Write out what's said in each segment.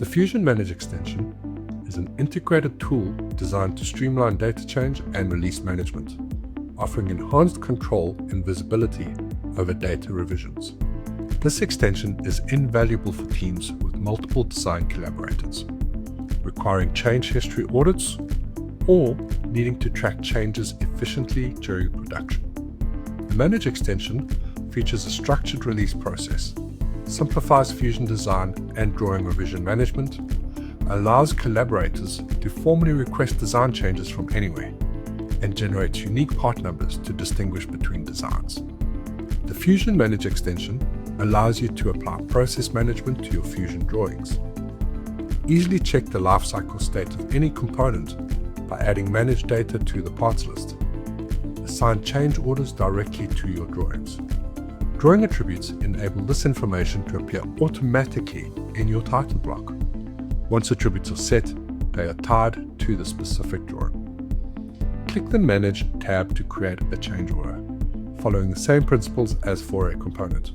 The Fusion Manage Extension is an integrated tool designed to streamline data change and release management, offering enhanced control and visibility over data revisions. This extension is invaluable for teams with multiple design collaborators, requiring change history audits, or needing to track changes efficiently during production. The Manage extension features a structured release process, simplifies Fusion design and drawing revision management, allows collaborators to formally request design changes from anywhere, and generates unique part numbers to distinguish between designs. The Fusion Manage extension allows you to apply process management to your Fusion drawings. Easily check the lifecycle state of any component by adding managed data to the parts list. Assign change orders directly to your drawings. Drawing attributes enable this information to appear automatically in your title block. Once attributes are set, they are tied to the specific drawing. Click the Manage tab to create a change order, following the same principles as for a component.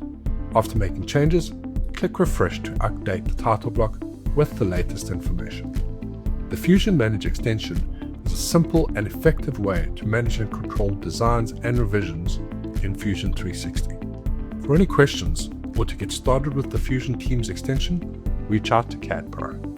After making changes, click Refresh to update the title block with the latest information. The Fusion Manage extension is a simple and effective way to manage and control designs and revisions in Fusion 360. For any questions or to get started with the Fusion Teams extension, reach out to Cadpro.